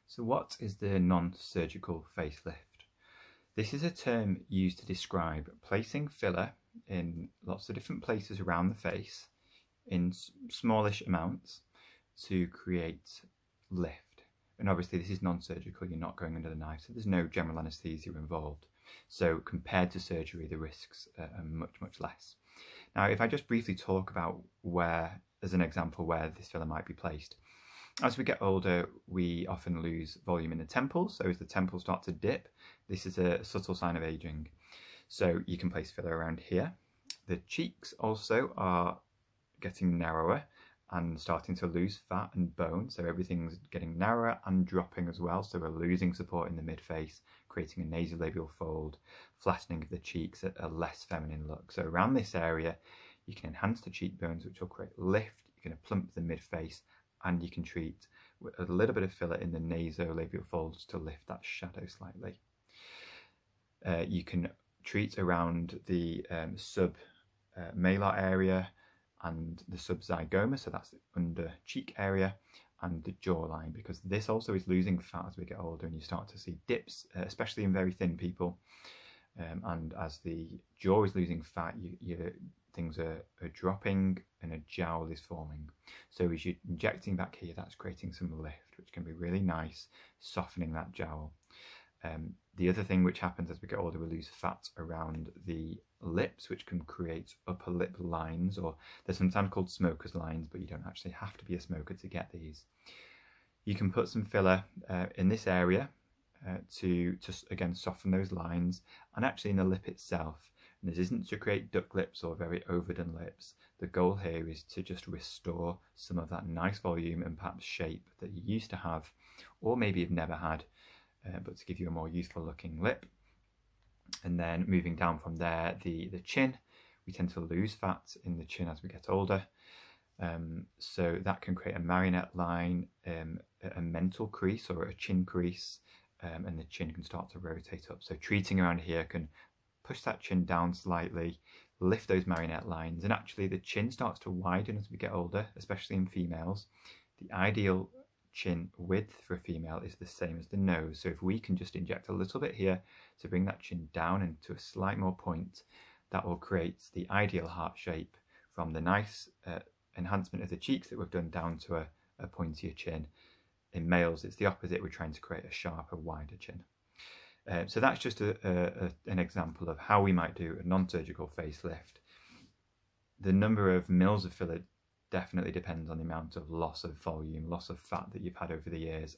So what is the non-surgical facelift? This is a term used to describe placing filler in lots of different places around the face in smallish amounts to create lift. And obviously this is non-surgical, you're not going under the knife, so there's no general anaesthesia involved. So compared to surgery, the risks are much, much less. Now, if I just briefly talk about where, as an example, where this filler might be placed. As we get older, we often lose volume in the temples. So as the temples start to dip, this is a subtle sign of aging. So you can place filler around here. The cheeks also are getting narrower and starting to lose fat and bone. So everything's getting narrower and dropping as well. So we're losing support in the midface, creating a nasolabial fold, flattening of the cheeks, a less feminine look. So around this area, you can enhance the cheekbones, which will create lift. You can plump the midface, and you can treat with a little bit of filler in the nasolabial folds to lift that shadow slightly. You can treat around the submalar area and the subzygoma, so that's the under cheek area, and the jawline, because this also is losing fat as we get older, and you start to see dips, especially in very thin people. And as the jaw is losing fat, things are dropping and a jowl is forming. So as you're injecting back here, that's creating some lift, which can be really nice, softening that jowl. The other thing which happens as we get older, we lose fat around the lips, which can create upper lip lines, or they're sometimes called smoker's lines, but you don't actually have to be a smoker to get these. You can put some filler in this area to again soften those lines, and actually in the lip itself. And this isn't to create duck lips or very overdone lips. The goal here is to just restore some of that nice volume and perhaps shape that you used to have, or maybe you've never had, but to give you a more youthful looking lip. And then moving down from there, the chin, we tend to lose fat in the chin as we get older. So that can create a marionette line, a mental crease or a chin crease, and the chin can start to rotate up. So treating around here can push that chin down slightly, lift those marionette lines, and actually the chin starts to widen as we get older, especially in females. The ideal chin width for a female is the same as the nose. So if we can just inject a little bit here to bring that chin down into a slight more point, that will create the ideal heart shape from the nice enhancement of the cheeks that we've done down to a pointier chin. In males, it's the opposite. We're trying to create a sharper, wider chin. So that's just an example of how we might do a non-surgical facelift. The number of mils of filler definitely depends on the amount of loss of volume, loss of fat that you've had over the years,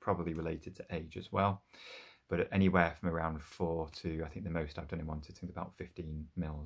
probably related to age as well. But anywhere from around 4 to, I think the most I've done in one sitting is about 15 mils.